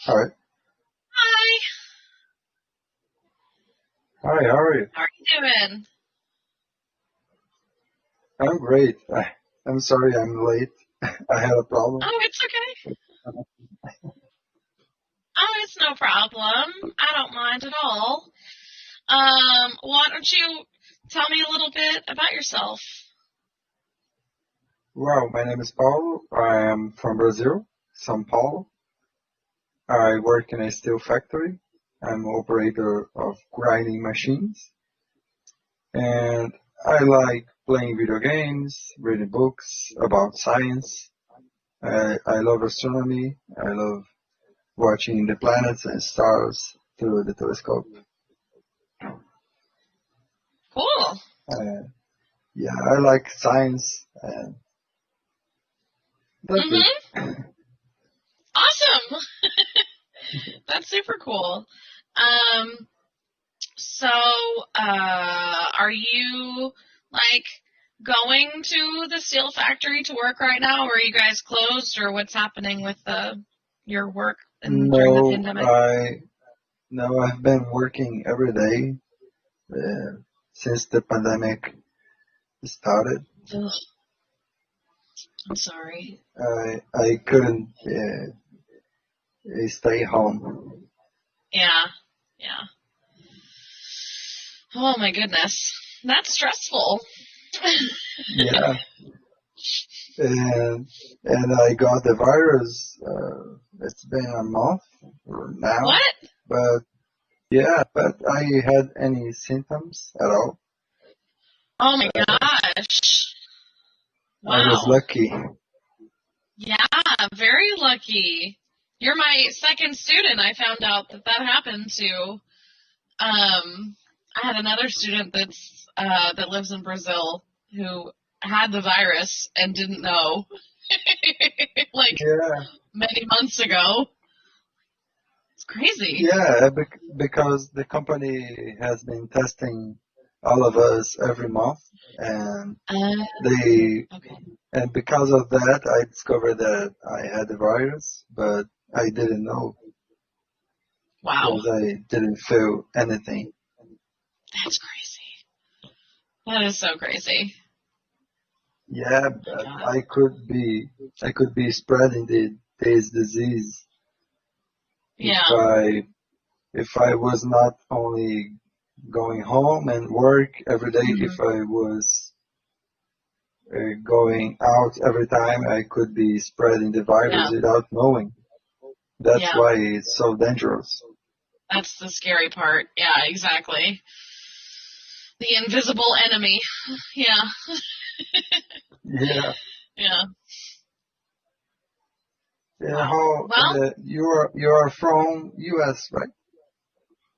Hi. Hi, Hi, how are you? how are you doing? I'm great. I'm sorry I'm late. I had a problem. Oh, it's okay. Oh, it's no problem. I don't mind at all. Why don't you tell me a little bit about yourself? Well, my name is Paulo. I am from Brazil, São Paulo. I work in a steel factory. I'm operator of grinding machines. And I like playing video games, reading books about science. I love astronomy. I love watching the planets and stars through the telescope. Cool. Uh, yeah, I like science, and that's it. Mhm. Awesome. That's super cool. Um, so, are you like going to the steel factory to work right now, or are you guys closed, or what's happening with your work and during the No, pandemic? I no, I've been working every day since the pandemic started. Ugh, I'm sorry. I couldn't stay home. Yeah, yeah. Oh my goodness. That's stressful. Yeah, and I got the virus. It's been a month now, What? but yeah, but I had any symptoms at all. Oh my Uh, gosh. I was Wow. lucky. Yeah, very lucky. You're my second student I found out that happened to. I had another student that lives in Brazil who had the virus and didn't know like Yeah, many months ago. It's crazy. yeah, because the company has been testing all of us every month, and Uh, they okay. and because of that, I discovered that I had the virus, but I didn't know Wow. because I didn't feel anything. That's crazy. That is so crazy. Yeah, Oh my but God. I could be spreading this disease if Yeah. I was not only going home and work every day, if Hmm. I was going out every time, I could be spreading the virus Yeah. without knowing. That's Yeah. why it's so dangerous. That's the scary part. Yeah, exactly. The invisible enemy. Yeah. Yeah. Yeah. Yeah. Wow. How Well, you're from U.S., right?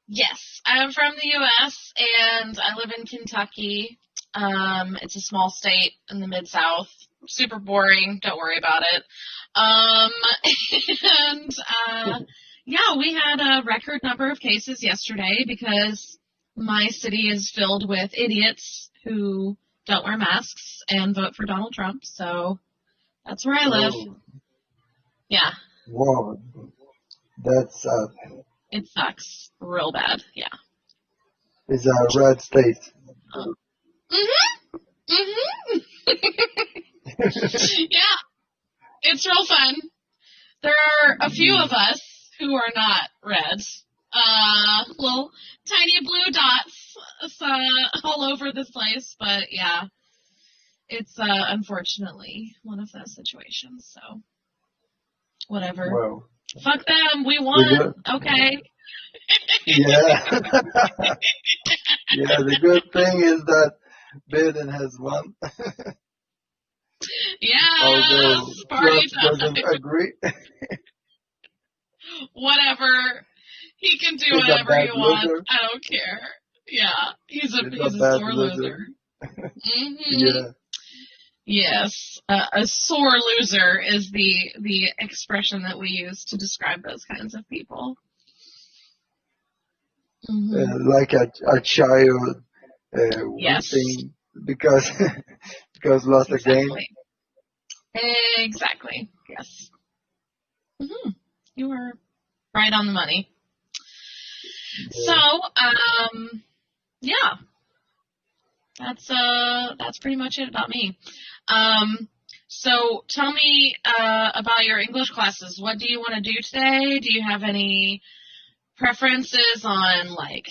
yes, I'm from the U.S. and I live in Kentucky. It's a small state in the mid-South. Super boring. Don't worry about it. Um, and yeah, we had a record number of cases yesterday because my city is filled with idiots who don't wear masks and vote for Donald Trump. So that's where I live. Oh, Yeah, wow. That's it sucks real bad. Yeah. is a red state. Mhm. Mhm. Yeah, it's real fun. There are a few of us who are not red. Little tiny blue dots all over this place, but yeah, it's unfortunately one of those situations. So whatever. Wow. Fuck them. We The won. good, Okay. yeah, yeah. The good thing is that Biden has won, although Yes. Party Trump doesn't time. agree. Whatever. He can do He's a whatever he bad wants. loser. I don't care. Yeah, He's a he's a bad sore loser. loser. Mhm. Yeah, Yes, a sore loser is the expression that we use to describe those kinds of people. Hmm. like a child Yes, weeping because because lost a game. exactly. Exactly. Yes. Hmm. You are right on the money. So, yeah, that's pretty much it about me. So tell me about your English classes. What do you want to do today? Do you have any preferences on like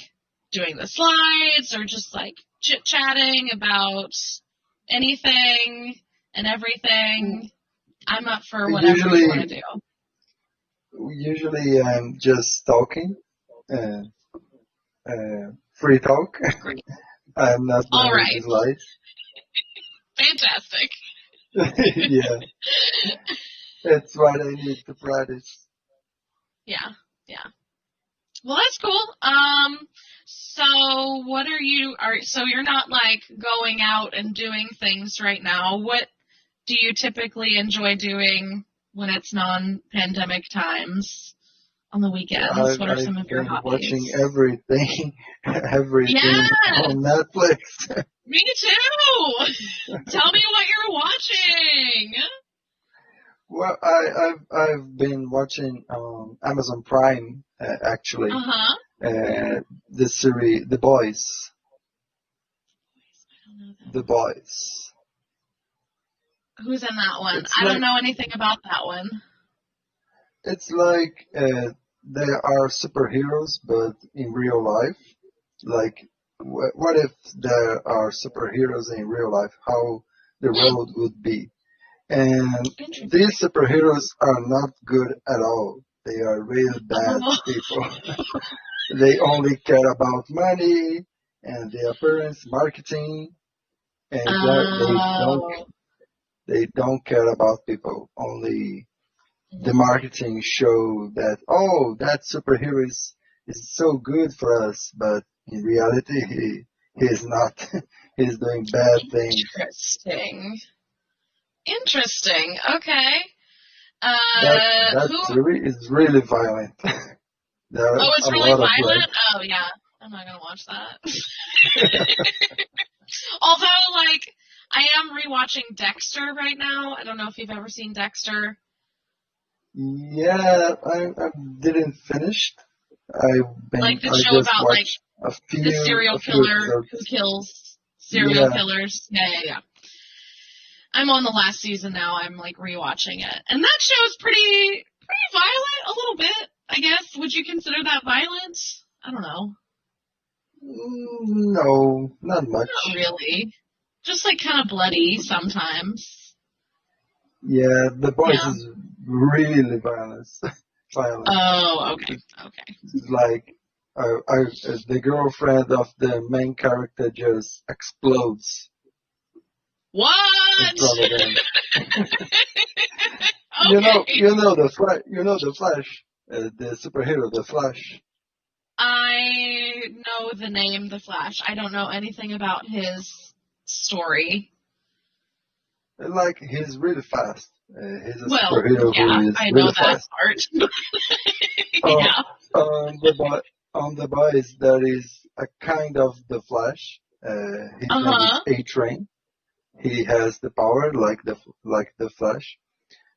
doing the slides or just like chit-chatting about anything and everything? I'm up for whatever you want to do. Usually I'm just talking, free talk. Great. I'm not All doing right. the slides. Fantastic. Yeah, that's what I need to practice. Yeah. Well, that's cool. So what so you're not like going out and doing things right now. What do you typically enjoy doing when it's non-pandemic times on the weekends? What are some of I've your been watching hobbies? everything, everything Yes, on Netflix. me too. Tell me what you're watching. Well, I've been watching Amazon Prime actually Uh-huh. the series The Boys. I don't know that The one. Boys. Who's in that one? It's I don't like know anything about that one. it's like there are superheroes, but in real life. Like, what if there are superheroes in real life? How the Hmm. world would be? And Interesting. these superheroes are not good at all. They are really bad Oh. people. They only care about money and their appearance, marketing, and Oh. they don't care about people. Only the marketing show that, oh, that superhero is so good for us, but in reality he's not. He's doing bad things. Interesting. Okay. That Who? series is really violent. There are Oh, it's a really lot of blood. violent. Oh, yeah. I'm not gonna watch that. Although, like, I am rewatching Dexter right now. I don't know if you've ever seen Dexter. Yeah, I didn't finish. Like the I show just about like watched the serial a few killer episodes. who kills serial Yeah, killers. Yeah. I'm on the last season now. I'm like rewatching it, and that show's pretty violent, a little bit, I guess. Would you consider that violent? I don't know. no, not Not much. really. Just like kind of bloody sometimes. Yeah, The Boys Yeah. is really violent. Violent. Oh, okay. Okay. It's like the girlfriend of the main character just explodes in What? front of him. Okay. You know the Flash, the superhero, the Flash. I know the name The Flash. I don't know anything about his story. Like he's really fast. He's a Well, superhero yeah, who is I know really that fast. part. Uh, Yeah. on the Boys, there is a kind of the Flash. His name is Uh-huh. A-Train. He has the power like the Flash.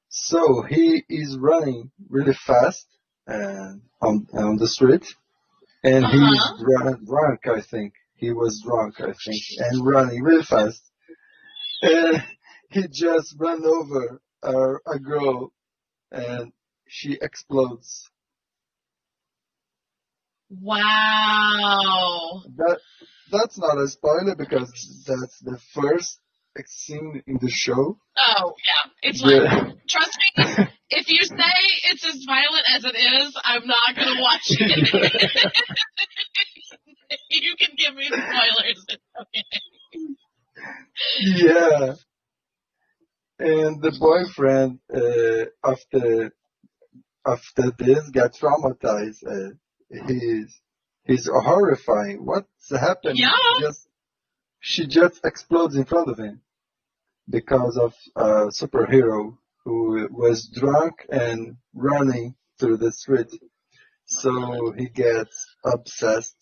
So he is running really fast on the street, and he's Uh-huh. drunk. I think he was drunk. I think, and running really fast. And he just ran over a girl, and she explodes. Wow. That's not a spoiler because that's the first scene in the show. Oh, yeah. It's fine. The Trust me, if you say it's as violent as it is, I'm not going to watch it. You can give me spoilers. It's okay. yeah, and the boyfriend after this got traumatized. He's horrifying. What's happening? Yeah. She just explodes in front of him because of a superhero who was drunk and running through the street. So he gets obsessed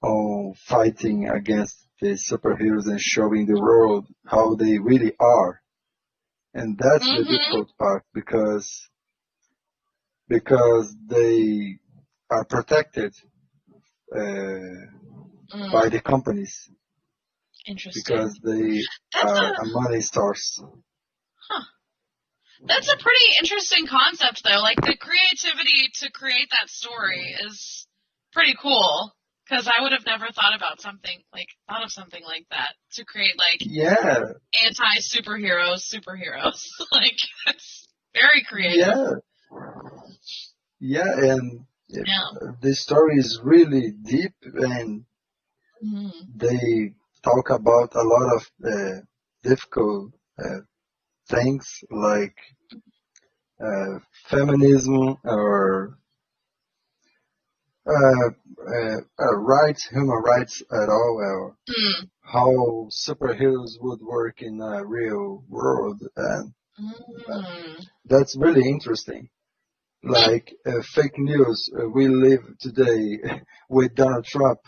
on fighting against the superheroes and showing the world how they really are. And that's the Mm-hmm. difficult part because because they are protected uh, by the companies Interesting. because they That's are a a money source. huh. That's a pretty interesting concept, though. Like, the creativity to create that story is pretty cool. Because I would have never thought of something like that to create like Yeah, superheroes. Like, it's very creative. yeah, yeah, and Yeah. the story is really deep, and Mm. they talk about a lot of difficult things like uh, feminism or rights, human rights at all, or Mm. how superheroes would work in a real world, and Mm. that's really interesting. Like fake news, we live today with Donald Trump.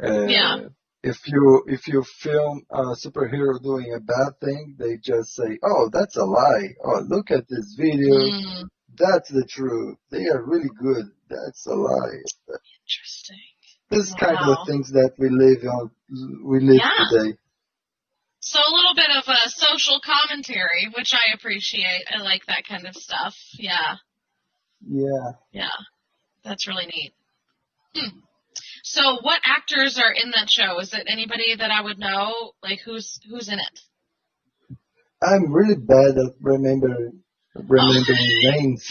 Yeah. If you film a superhero doing a bad thing, they just say, "Oh, that's a lie." "Oh, look at this video. Mm. That's the truth. They are really good. That's a lie." Interesting. This kind of Wow. things that we live Yeah. today. So a little bit of a social commentary, which I appreciate. I like that kind of stuff. Yeah. Yeah, Yeah. That's really neat. Hmm. So what actors are in that show? Is it anybody that I would know? Like, who's in it? I'm really bad at Oh, remembering names.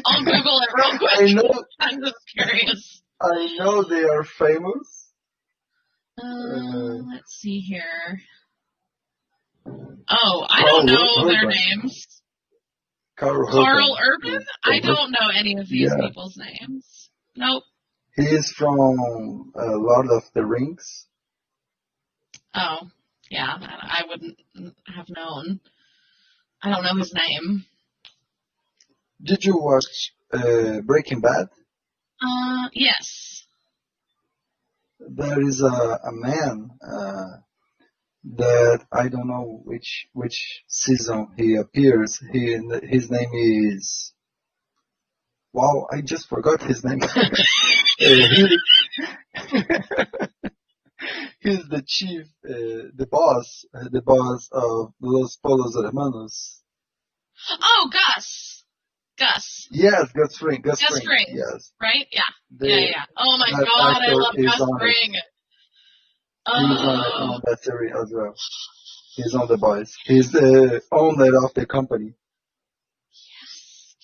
I'll Google it real I quick. know, I'm just curious. I know they are famous. Let's see here. Oh, I don't Carl know their Urban. names. Carl Carl Urban Urban? is I famous. don't know any of these Yeah, people's names. Nope. he is from Lord of the Rings. Oh, yeah, I wouldn't have known. I don't know his name. Did you watch Breaking Bad? Yes. There is a man that I don't know which season he appears. His name is, wow, I just forgot his name. He's the chief, the boss of Los Polos Hermanos. Oh, Gus. Gus. Yes, Gus Fring. Gus Gus Fring. Fring, Yes, right? Yeah. Yeah, the yeah. Oh my that God, I actor love is Gus on it. Fring. He's Oh, on that series as well. He's on the boys. He's the owner of the company.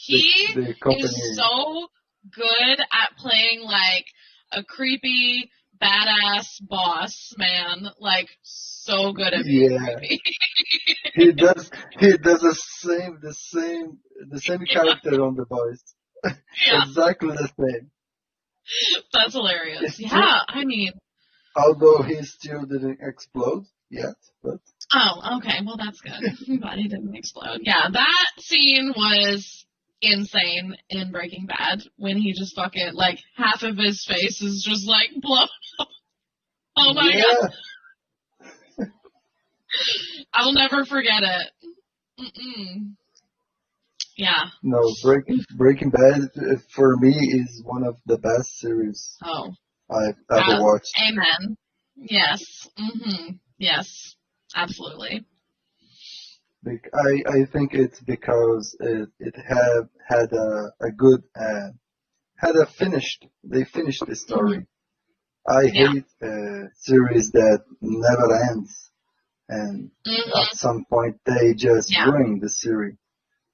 The he the is company. so good at playing like a creepy, badass boss man. Like, so good at being Yeah, creepy. he does the same Yeah, character on the boys. yeah. Exactly the same. That's hilarious. It's still, Yeah, I mean, although he still didn't explode yet, but oh, okay. Well, that's good. I'm glad he didn't explode. Yeah, that scene was insane in Breaking Bad when he just fucking, like, half of his face is just, like, blown. Oh my God. yeah, I'll never forget it. Mm-mm. Yeah. no, Breaking Bad for me is one of the best series Oh, I've ever watched. amen. Yes. Yes. Absolutely. I think it's because it had a good they finished the hmm story. I Yeah. hate series that never ends, and at hmm some point they just Yeah. ruin the series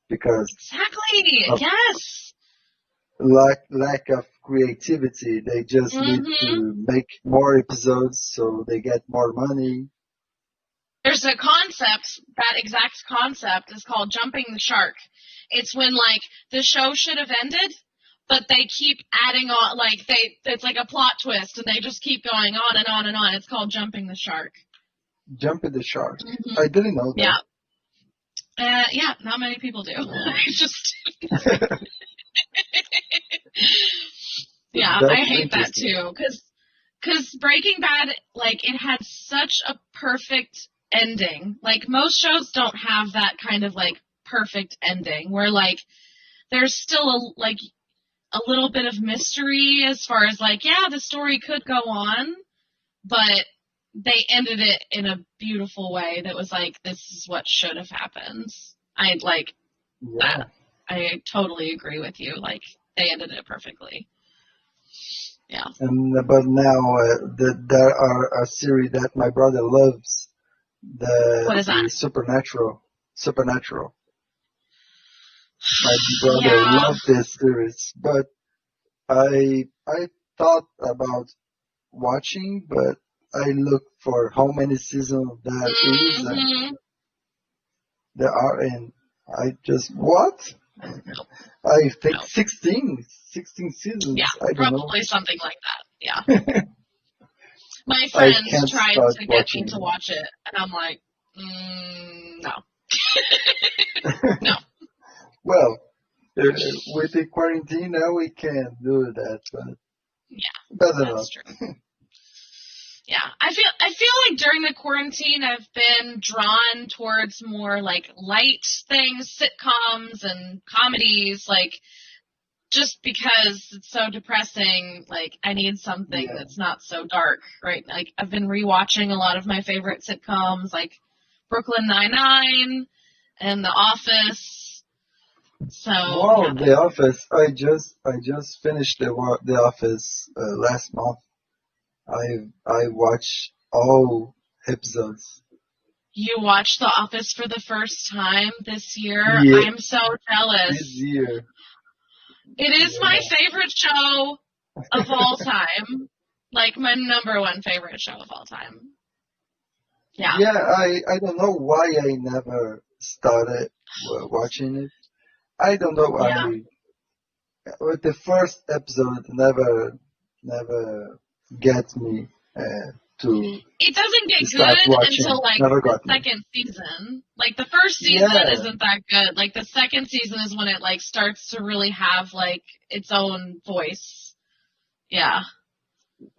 because Exactly. of Yes. lack of creativity. They just need hmm to make more episodes so they get more money. There's a concept, that exact concept is called jumping the shark. It's when, like, the show should have ended, but they keep adding on, like, it's like a plot twist, and they just keep going on and on and on. It's called jumping the shark. Jumping the shark. hmm I didn't know Yeah. Yeah, not many people do. I just, that. yeah, I That's hate that interesting. too, because Breaking Bad, like, it had such a perfect ending. Like, most shows don't have that kind of, like, perfect ending where, like, there's still a little bit of mystery as far as like, yeah, the story could go on, but they ended it in a beautiful way that was like, this is what should have happened. I like Yeah. that. I totally agree with you. Like, they ended it perfectly. Yeah. And but now there are a series that my brother loves. What That is that? is Supernatural. Supernatural. My brother Yeah. loved this series, but I thought about watching, but I looked for how many seasons there is, and Mm-hmm. there are, and I just what? Nope. I think Nope. 16 Yeah. seasons. I don't know. Probably something like that. Yeah. My I friends can't tried start to get me to watching watch it, and I'm like, no. it. No. Well, with the quarantine now we can do that, but Yeah, better that's not. true. Yeah, I feel like during the quarantine I've been drawn towards more like light things, sitcoms and comedies, like just because it's so depressing, like I need something Yeah. that's not so dark, right? Like I've been rewatching a lot of my favorite sitcoms like Brooklyn Nine-Nine and The Office. So, Wow, yeah, The Office. I just finished The Office last month. I watched all episodes. you watched The Office for the first time this year. Yeah, I'm so this jealous. year. It is my Yeah. favorite show of all time. Like my number one favorite show of all time. Yeah. Yeah, I don't know why I never started watching it. I don't know. Yeah. With the first episode never gets me to It doesn't get start good until watching. like Never the got me. second season. Like the first season Yeah, isn't that good. Like the second season is when it like starts to really have like its own voice. Yeah.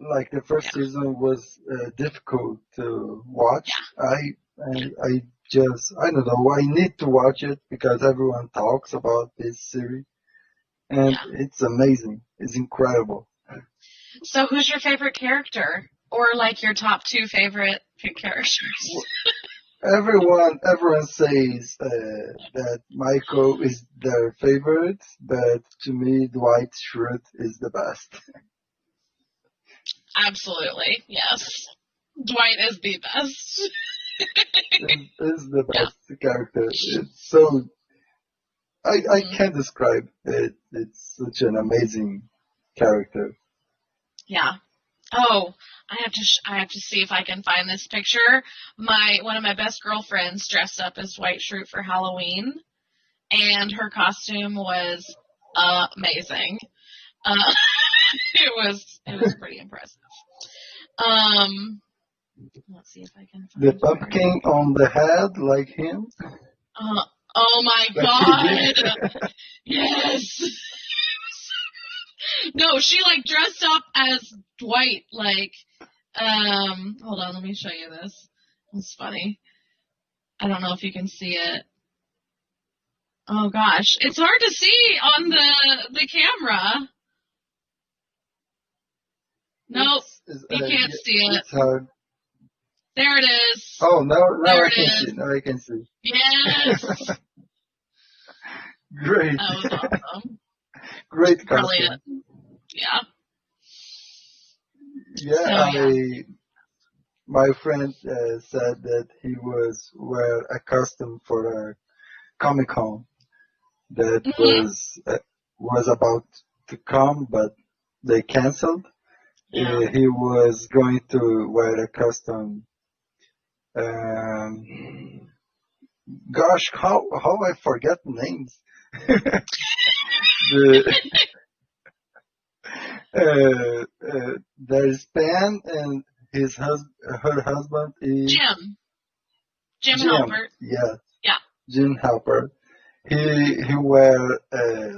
like the first Yeah. season was difficult to watch. Yeah. I just I don't know. I need to watch it because everyone talks about this series, and Yeah. it's amazing. It's incredible. So who's your favorite character? Or like your top two favorite characters? Everyone says that Michael is their favorite, but to me, Dwight Schrute is the best. Absolutely. Yes. Dwight is the best. Is the Yeah. best character. It's so I Mhm. can't describe it. It's such an amazing character. Yeah. Oh, I have to see if I can find this picture. One of my best girlfriends dressed up as Dwight Schrute for Halloween, and her costume was amazing. Uh, it was pretty impressive. Um, let's see if I can The find her. pumpkin on the head, like him, Uh, oh my like he did. god! Yes. No, she like dressed up as Dwight, like hold on, let me show you this. It's funny. I don't know if you can see it. Oh gosh. It's hard to see on the camera. Nope. You can't Yeah, see it. it's hard. There it is. Oh, now There I it can see. is. Now I can see. Yes. Great, That was awesome. great Brilliant. costume. Yeah. Yeah, So yeah. my friend said that he was well accustomed for a Comic Con that Mhm. was about to come, but they canceled. Yeah. He was going to wear a costume. Um, gosh, how I forget names. the there's Pam and her husband is Jim. Jim Jim. Halpert. Yeah, Yeah. Jim Halper. He wear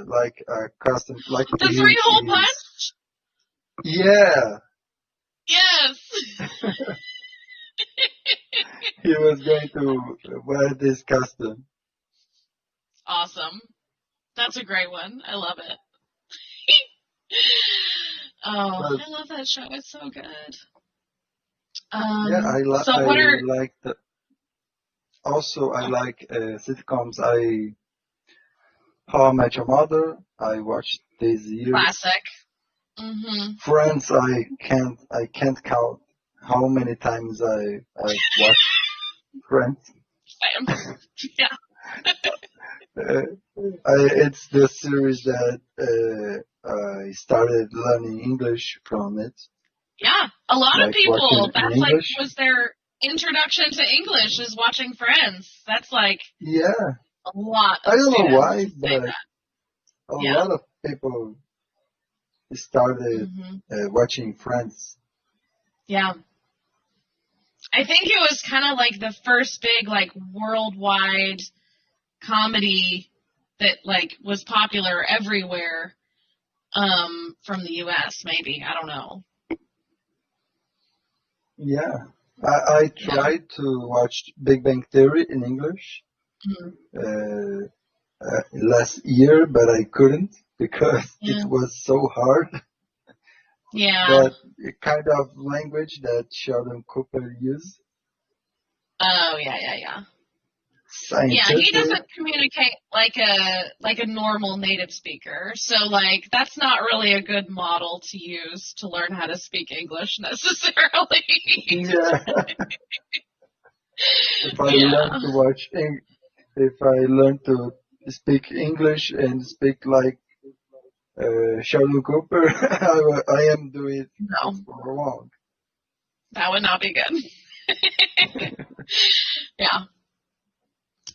like a costume like The three hole he's punch? yeah. Yes. He was going to wear this costume. Awesome. That's a great one. I love it. Oh, But I love that show. It's so good. yeah, So I what are like the also I oh, like sitcoms. How I Met Your Mother. I watched these years. classic? Mhm. Friends. I can't count how many times I've watched Friends. Same. Yeah. Uh, it's the series that I started learning English from it, Yeah. A lot of like watching people, in that's like English. was their introduction to English is watching Friends. That's like Yeah, a lot I of don't know students why, say but that. a Yeah. lot of people started Mhm. watching Friends. Yeah. I think it was kind of like the first big like worldwide comedy that like was popular everywhere from the US maybe. I don't know. Yeah, I Yeah. tried to watch Big Bang Theory in English Mhm. uh, last year, but I couldn't because it Yeah. was so hard. Yeah. That kind of language that Sheldon Cooper used, Oh, yeah, yeah, yeah. Yeah, he scientific. doesn't communicate like a normal native speaker. So like that's not really a good model to use to learn how to speak English necessarily. Yeah, if I learn Yeah. to if I learn to speak English and speak like Sheldon Cooper, I am doing it No, wrong. that would not be good. Yeah.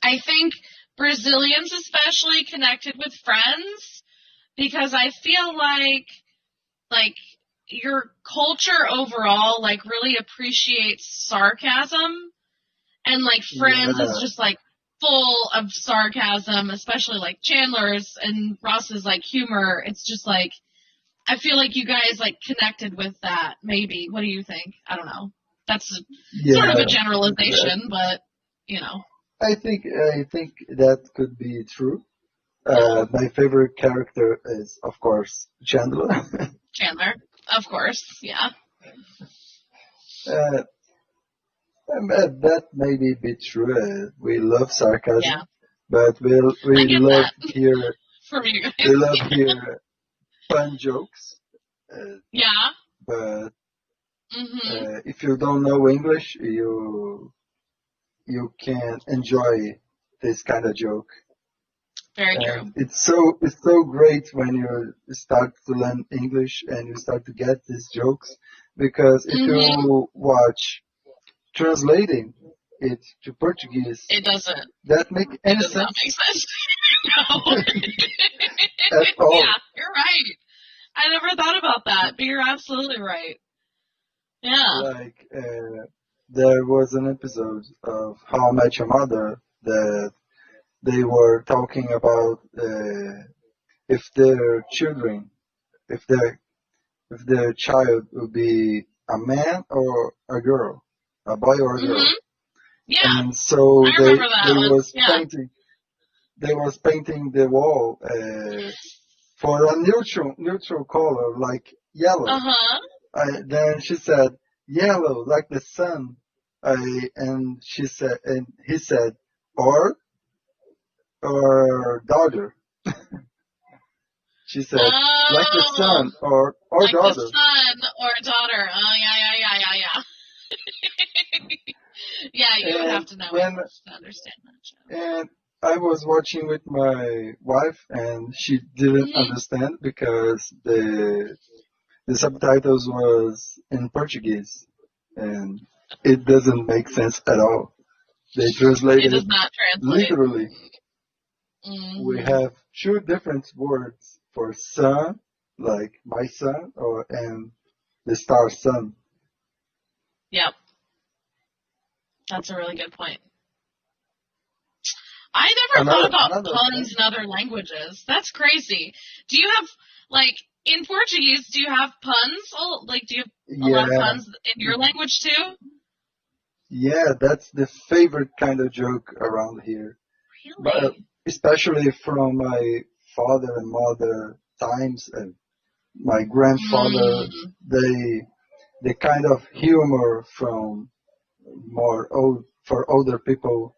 I think Brazilians especially connected with Friends because I feel like your culture overall like really appreciates sarcasm and like Friends is Yeah, just like full of sarcasm, especially like Chandler's and Ross's like humor. It's just like I feel like you guys like connected with that. Maybe. What do you think? I don't know. That's sort of a yeah, generalization, exactly. but you know, I think that could be true. My favorite character is, of course, Chandler. Chandler, of course. Yeah. uh, that may be true. We love Yeah. sarcasm, but I get that from you we guys. love hear fun jokes. Uh, Yeah. but Mhm. if you don't know English, you can enjoy this kind of joke. Very And true. it's so great when you start to learn English and you start to get these jokes, because if Mhm. you watch translating it to Portuguese, It doesn't. that make It any does not sense make sense. No. at Yeah, all. you're right. I never thought about that, but you're absolutely right. Yeah. Like there was an episode of How I Met Your Mother that they were talking about if their children, if their if their child would be a man or a girl, a boy or a Mhm. girl. Yeah. And so I remember that one. Yeah. they was painting the wall for a neutral color like Uh yellow. huh. Then she said yellow like the sun. And she said, and he said, or daughter. She said like the Oh, sun or like the daughter. son or daughter. Oh yeah, yeah, yeah, yeah, yeah. Yeah, you would have And to know when English to understand that show. and I was watching with my wife, and she didn't Mhm. understand because the subtitles was in Portuguese, and it doesn't make sense at all. They It translated does it not translate. literally. We Mhm. have two different words for sun, like my son, and the star sun. Yep. That's a really good point. I never thought about Another puns thing, in other languages. That's crazy. Do you have like in Portuguese? Do you have puns? Oh, like do you have a lot of yeah, puns in your language too? yeah, that's the favorite kind of joke around here. But Really? especially from my father and mother times, and my grandfather, Mm, the kind of humor from for older people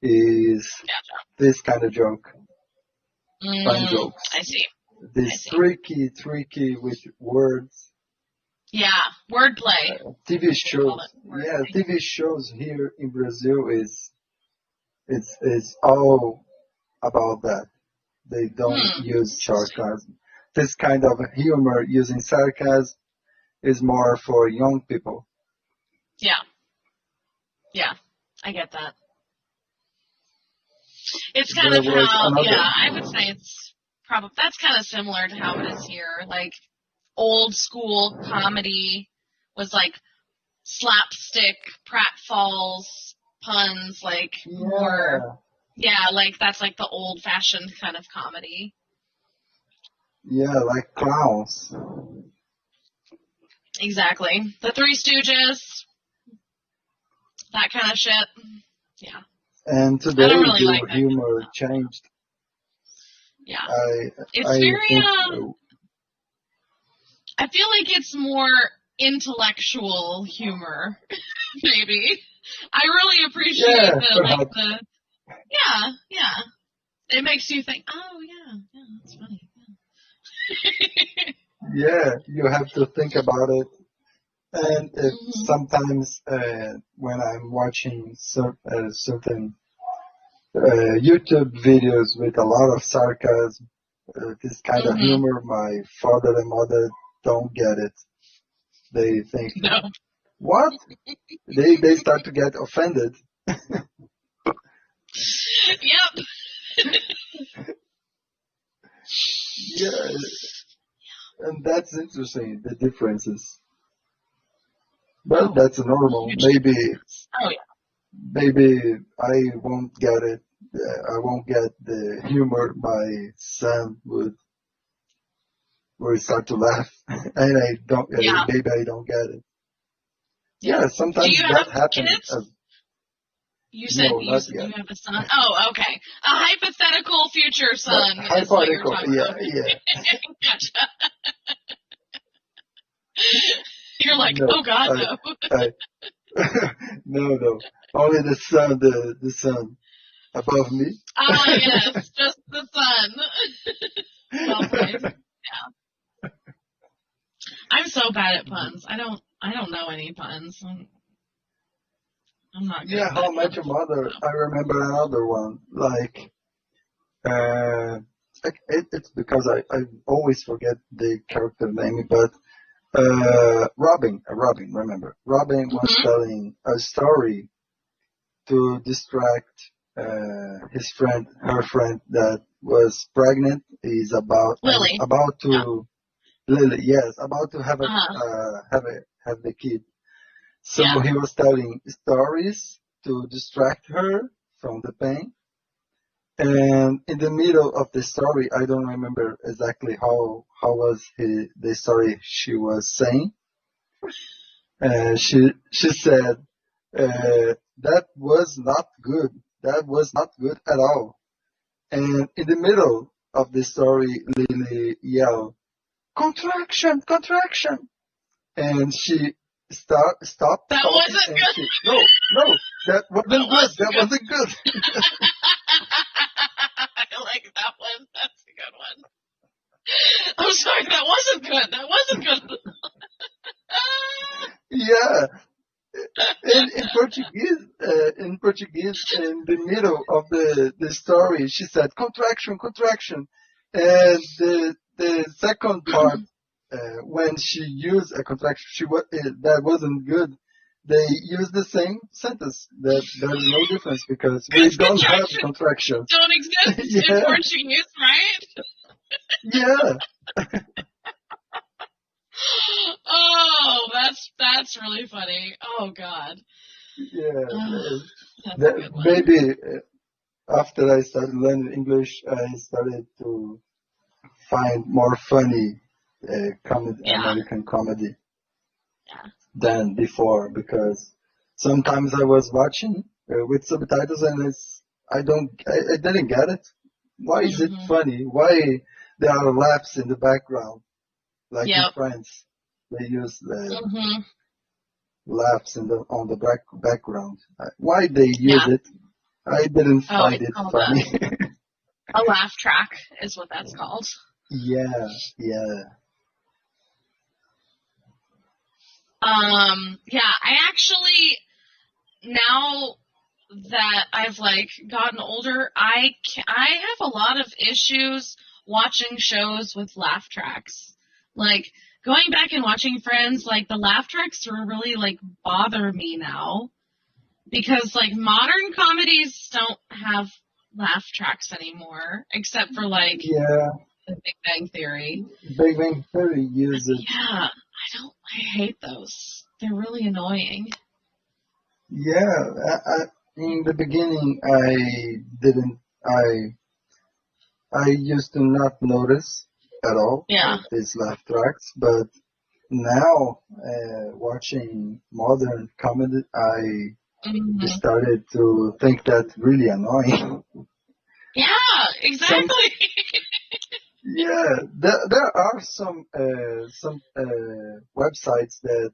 is gotcha. this kind of joke, fun I jokes. see. I This see. tricky with words. Yeah, wordplay. TV They call shows, it yeah, wordplay. TV shows here in Brazil is all about that. They don't use Interesting. sarcasm. This kind of humor using sarcasm is more for young people. Yeah, yeah, I get that. It's kind There of was how, yeah, another, I would say it's probably that's kind of similar to how it is here. Like old school comedy was like slapstick, pratfalls, puns, like more, yeah, yeah, like that's like the old fashioned kind of comedy. yeah, like clowns. Exactly. The Three Stooges, that kind of shit. Yeah. And I don't today really like the that kind of humor stuff. changed. Yeah. I It's I very, think I feel like it's more intellectual humor, maybe. I really appreciate yeah, the, like, perhaps, the, yeah, yeah. It makes you think, oh, yeah, yeah, that's funny. yeah, you have to think about it. And if hmm sometimes when I'm watching certain YouTube videos with a lot of sarcasm, this kind of hmm humor, my father and mother don't get it. They think, No. what? They start to get offended. Yep. Yeah, and that's interesting, the differences. But Oh, that's normal. huge Maybe difference. Oh, yeah. maybe I won't get it. I won't get the humor. My son would start to laugh, and I don't. Yeah. Maybe I don't get it. Yeah. Yeah, Do sometimes you that have happens. kids? You said No, not you yet. have a son. Oh, okay. A hypothetical future But son is what you're hypothetical. talking Yeah, about. yeah. Gotcha. You're like, No, oh God, no. I no. Only the sun, the sun above me. Ah, yes, just the son. Well played. Yeah. I'm so bad at puns. I don't know any puns. I'm not good Yeah, at How that I kind Met of Your stuff. Mother. So. I remember another one. Uh, it's because I always forget the character name, but Robin, remember? Robin was Mhm. telling a story to distract her friend that was pregnant. Is about and Lily. about Yeah. to Lily, yes, about to Uh huh. have the kid. So Yeah. he was telling stories to distract her from the pain. And in the middle of the story, I don't remember exactly how was the story she was saying. She said that was not good. That was not good at all. And in the middle of the story, Lily yelled, "Contraction, contraction!" And she stopped That talking, wasn't and good. she no, that That wasn't good. wasn't That good. wasn't good. I like that one. That's a good one. I'm sorry, that wasn't good. That wasn't good. Yeah, and in Portuguese, in the middle of the story, she said contraction, contraction, and the second part, when she used a contraction, that wasn't good. They use the same sentence. That there is no difference because we Because don't have contractions contractions. don't exist in Yeah, Portuguese, right? yeah, Oh, that's really funny. Oh God. yeah. Oh, that's a good one. Maybe after I started learning English, I started to find more funny Yeah. American comedy Yeah. than before because sometimes I was watching with subtitles and I didn't get it. Why is it Mhm. funny? Why there are laughs in the background, like in Yep. France? They use the Mhm. laughs in the on the background. Why they use Yeah. it? I didn't Oh, find it's it called funny. a laugh track, is what that's called. Yeah, yeah. Yeah, I actually, now that I've like gotten older, I have a lot of issues watching shows with laugh tracks. Like going back and watching Friends, like the laugh tracks really like bother me now because like modern comedies don't have laugh tracks anymore, except for like Yeah, The Big Bang Theory. Big Bang Theory use it. Yeah, I hate those. They're really annoying. Yeah, in the beginning, I didn't. I used to not notice at all Yeah. these laugh tracks, but now watching modern comedy, I Hmm. started to think that really annoying. Yeah, Some, exactly. yeah, there are some websites that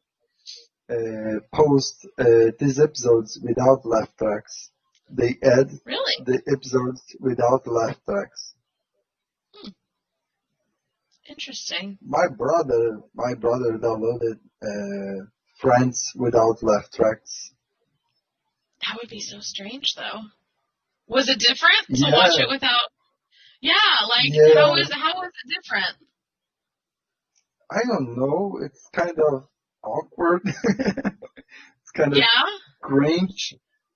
post these episodes without laugh tracks. They add Really? the episodes without laugh tracks. Hmm, interesting. My brother downloaded Friends without laugh tracks. That would be so strange, though. Was it different to watch Yeah, it without? Yeah, like yeah. how was it different? I don't know. It's kind of awkward. It's kind of Yeah, cringe.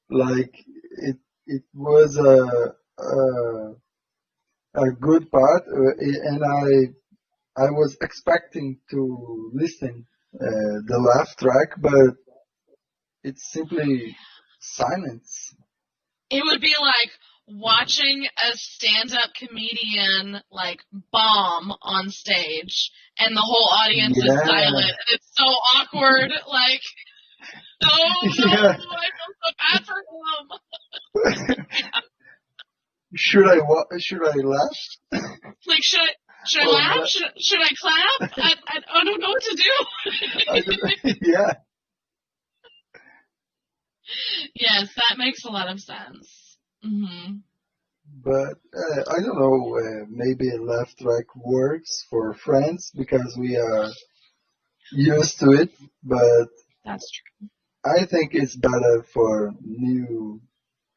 Like it was a good part, and I was expecting to listen the laugh track, but it's simply silence. it would be like watching a stand-up comedian like bomb on stage, and the whole audience is Yeah, silent, and it's so awkward. Like, oh no, yeah. I feel so bad for him. Should I laugh? Like, should I Or laugh? not? Should I clap? I don't know what to I do. don't, yeah, Yes, that makes a lot of sense. Hmm. but I don't know. Maybe a laugh track works for friends because we are used to it, but That's true. I think it's better for new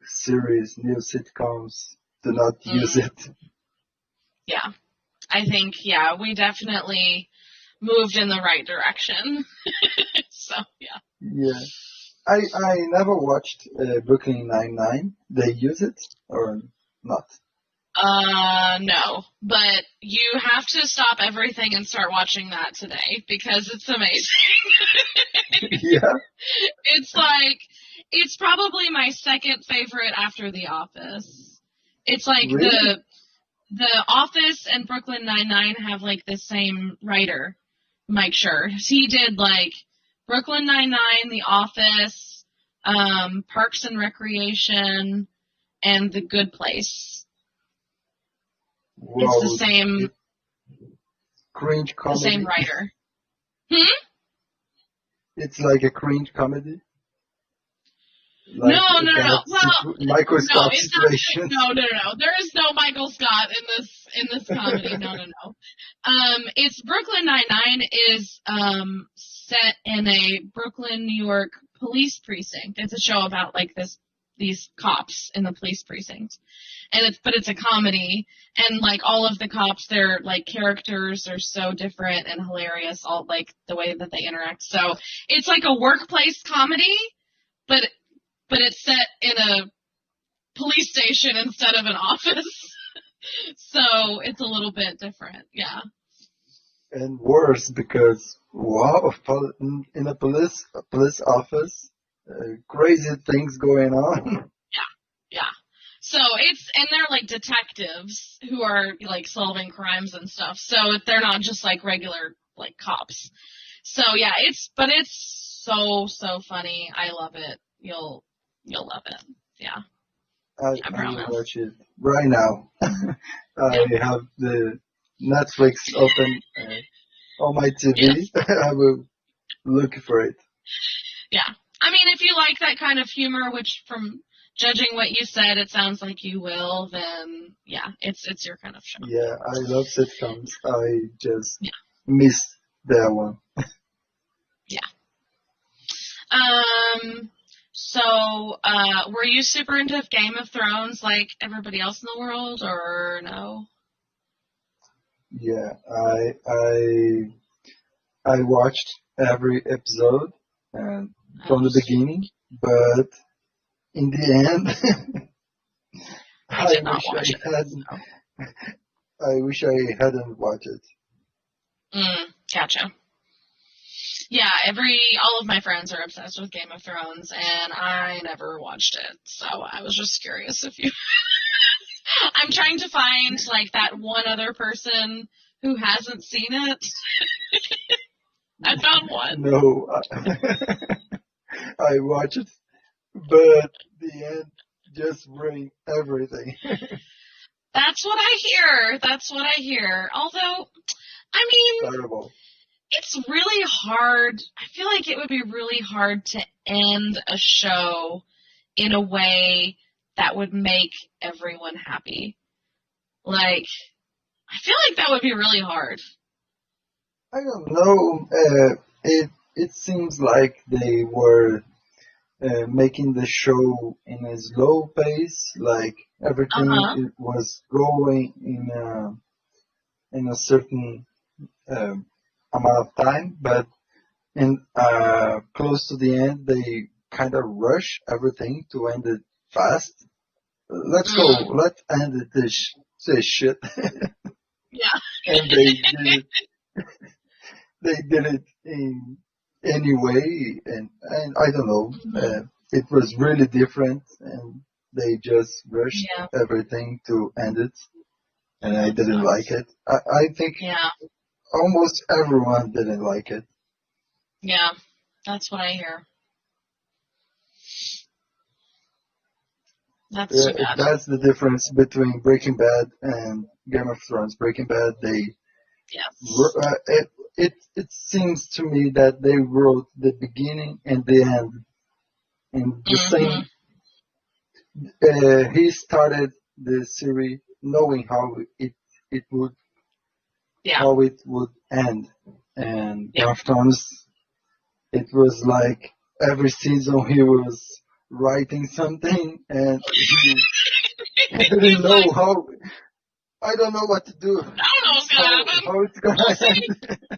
series, new sitcoms to not use Mm, it. yeah, I think, yeah, we definitely moved in the right direction. So, yeah. Yeah, I never watched Brooklyn Nine-Nine. They use it or not? No, but you have to stop everything and start watching that today because it's amazing. Yeah, It's like, it's probably my second favorite after The Office. It's like really? the Office and Brooklyn Nine-Nine have like the same writer, Mike Schur. He did like Brooklyn Nine-Nine, The Office, Parks and Recreation, and The Good Place. It's Wow, it cringe the same comedy. writer. Hmm? It's like a cringe comedy, No, like no, no, no. that Well, Michael no, Scott it's not. situations. No, no, no, no. There is no Michael Scott in this comedy. No, no, no. It's Brooklyn Nine-Nine is set in a Brooklyn, New York police precinct. It's a show about like these cops in the police precinct, and it's a comedy, and like all of the cops, their like characters are so different and hilarious, all like the way that they interact. So it's like a workplace comedy, but it's set in a police station instead of an office. So it's a little bit different. Yeah. And worse because wow, in a police office, crazy things going on. Yeah. Yeah. So and they're like detectives who are like solving crimes and stuff. So they're not just like regular like cops. So yeah, but it's so funny. I love it. You'll love it. Yeah. I I will promise. watch it right now. I Yeah. have the Netflix open on my TV. Yes. I will look for it. Yeah. I mean, if you like that kind of humor, which from judging what you said, it sounds like you will, then yeah, it's your kind of show. Yeah, I love sitcoms. I just Yeah. missed that one. Yeah. So, were you super into Game of Thrones like everybody else in the world, or no? Yeah, I watched every episode and Oh, from the beginning, but in the end, I I did not wish watch I it. hadn't. So. I wish I hadn't watched it. Gotcha. Yeah, all of my friends are obsessed with Game of Thrones, and I never watched it, so I was just curious if you. I'm trying to find like that one other person who hasn't seen it. I found one. No, I watched it, but the end just ruined everything. That's what I hear. That's what I hear. Although, I mean, Terrible. it's really hard. I feel like it would be really hard to end a show in a way that would make everyone happy. Like, I feel like that would be really hard. I don't know. It seems like they were making the show in a slow pace, like everything Uh-huh. it was going in a certain amount of time, but in close to the end, they kind of rush everything to end it fast. Let's go. Mm. Let's end this shit, Yeah. and they did it in any way, and I don't know. Hmm. It was really different, and they just rushed Yeah. everything to end it, and I That didn't like sucks. it. I think Yeah. almost everyone didn't like it. Yeah. That's what I hear. That's too bad. That's the difference between Breaking Bad and Game of Thrones. Breaking Bad, Yes. it seems to me that they wrote the beginning and the end in the Hmm. same. He started the series knowing it would Yeah. how it would end, and Yeah. Game of Thrones, it was like every season he was writing something and he didn't He's know like, how. I don't know what to do. I don't know what's gonna happen. How it's We'll gonna see. end.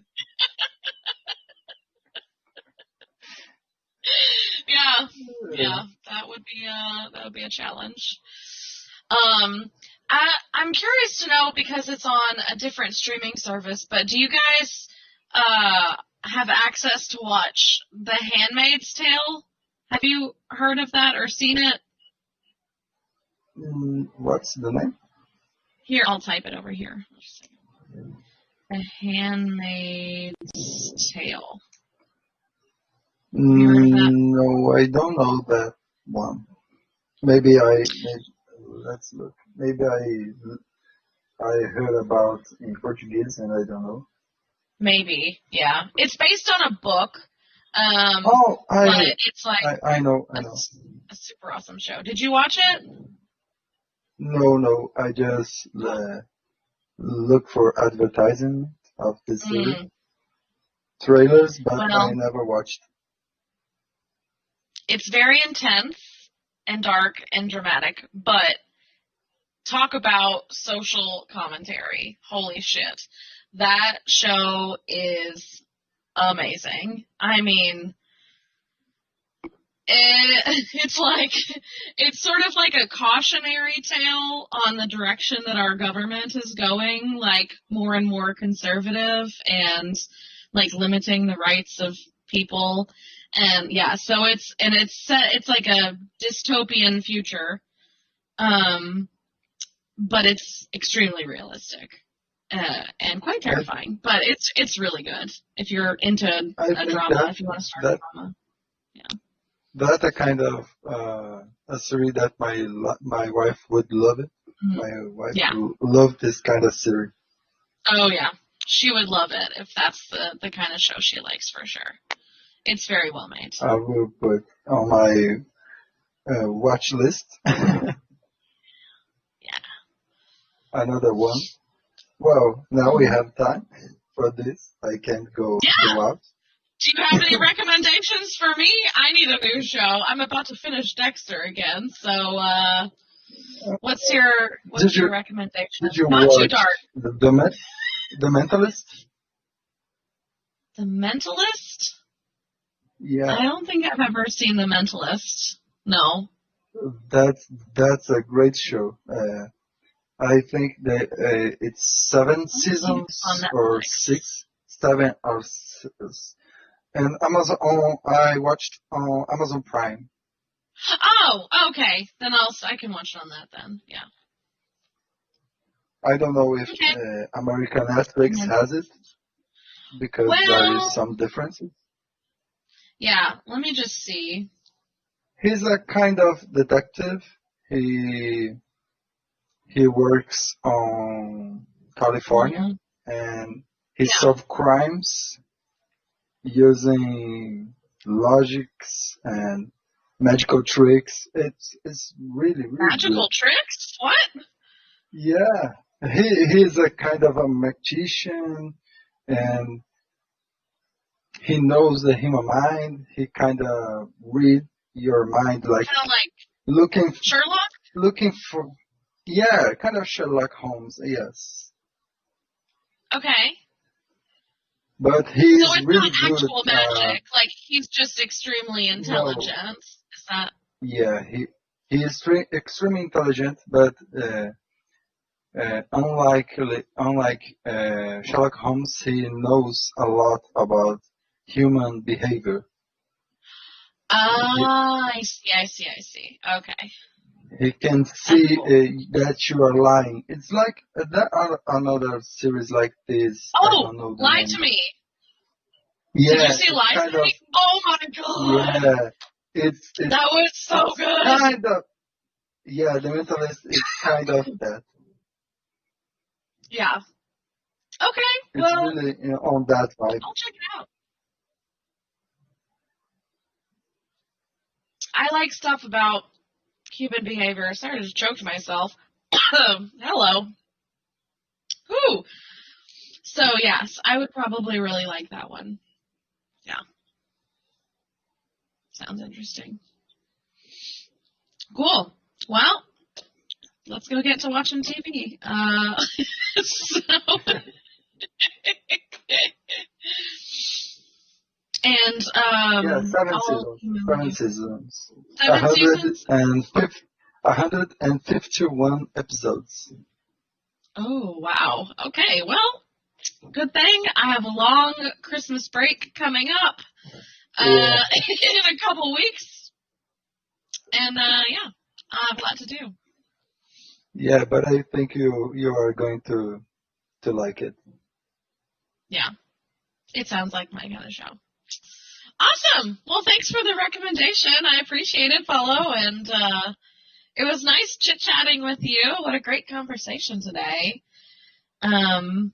Yeah. Uh, Yeah. That would be a challenge. Um, I'm curious to know because it's on a different streaming service, but do you guys have access to watch The Handmaid's Tale? Have you heard of that or seen it? what's the name? Here, I'll type it over here. The Handmaid's Tale. Have you heard of that? No, I don't know that one. Maybe let's look. Maybe I heard about in Portuguese and I don't know. Maybe, yeah. It's based on a book, Oh, but it's like I know, I a, know. a super awesome show. Did you watch it? No, I just look for advertising of the series, Mm, trailers, but I well, never watched. it's very intense and dark and dramatic, but talk about social commentary. Holy shit. That show is amazing. I mean, it's like it's sort of like a cautionary tale on the direction that our government is going, like more and more conservative and like limiting the rights of people. And yeah, so it's like a dystopian future, but it's extremely realistic and quite I terrifying. But it's really good if you're into I a think drama. If you want to start a that drama, yeah. That's a kind of a series that my wife would love it. Mhm. My wife Yeah. loved this kind of series. Oh yeah. She would love it if that's the kind of show she likes for sure. It's very well made. I will put on my watch list. Yeah. Another one. Well, now we Mhm. have time for this. I can't go Yeah. out. Do you have any recommendations for me? I need a new show. I'm about to finish Dexter again, so what's your recommendation? Did you Not too watch dark. the Mentalist? The Mentalist? Yeah, I don't think I've ever seen The Mentalist. No. that's a great show. I think that it's 7 Let me see if it's on seasons or Netflix. 7 or 6. And I watched on Amazon Prime. Oh, okay. Then I can watch it on that then. Yeah. I don't know if Okay. American Netflix has it because there is Well, some differences. yeah. Let me just see. He's a kind of detective. He works on California Mhm. and he Yeah. solves crimes using logics and magical tricks. It's really good. Magical tricks? What? Yeah, he's a kind of a magician, and he knows the human mind. He kind of read your mind, like Kind of like looking Sherlock? looking for, yeah, kind of Sherlock Holmes. Yes, Okay. but So he's it's really not good. actual magic. Like he's just extremely No, intelligent. Is that? yeah, he is extremely intelligent, but unlike Sherlock Holmes, he knows a lot about human behavior. He, Ah, I see. Okay. he can That's see cool. that you are lying. It's like there are another series like this. I Oh, don't know the Lie name. to Me. Did you Yeah, see it's Lie to kind of, Me? Oh my god. yeah. That was so It's good. kind of, yeah. The Mentalist is kind of that. Yeah. Okay. It's Well, really on that vibe. I'll check it out. I like stuff about human behavior. Sorry, I just choked myself. Hello. Whew. So yes, I would probably really like that one. Yeah. Sounds interesting. Cool. Well, let's go get to watching TV. So, and Yeah, 7 I'll seasons. email 7 you. seasons. 7 seasons? 151 episodes. Oh wow. Okay. Well, good thing I have a long Christmas break coming up Yeah. in a couple weeks, and yeah, I have a lot to do. Yeah, but I think you are going to like it. Yeah, it sounds like my kind of show. Awesome. Well, thanks for the recommendation. I appreciate it, Follow, and it was nice chit-chatting with you. What a great conversation today. Do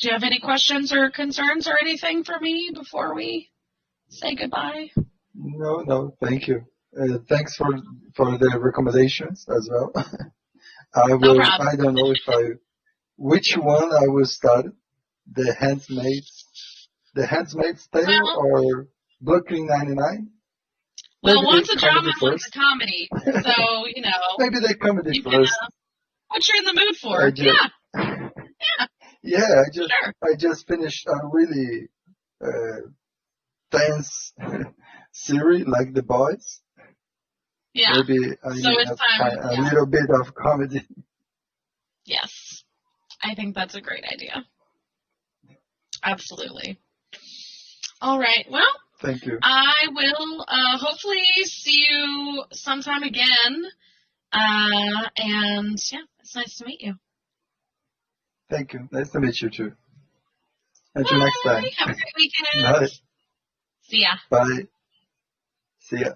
you have any questions or concerns or anything for me before we say goodbye? No, thank you. Thanks for the recommendations as well. No problem. I don't know which one I will start. The Handmaid's Tale Well, or Brooklyn 99. well, Maybe the one's a drama comedy and one's a first. comedy. So, Maybe the comedy you can, first. what you're in the mood I for. just, Yeah, yeah, sure. I just finished a really tense series like The Boys. Yeah. Maybe I So need it's time, a yeah. little bit of comedy. Yes. I think that's a great idea. Absolutely. All right. Well, Thank you. I will hopefully see you sometime again. And yeah, it's nice to meet you. Thank you. Nice to meet you too. Until next Bye. time. Have a great weekend. Bye. See ya. Bye. See ya.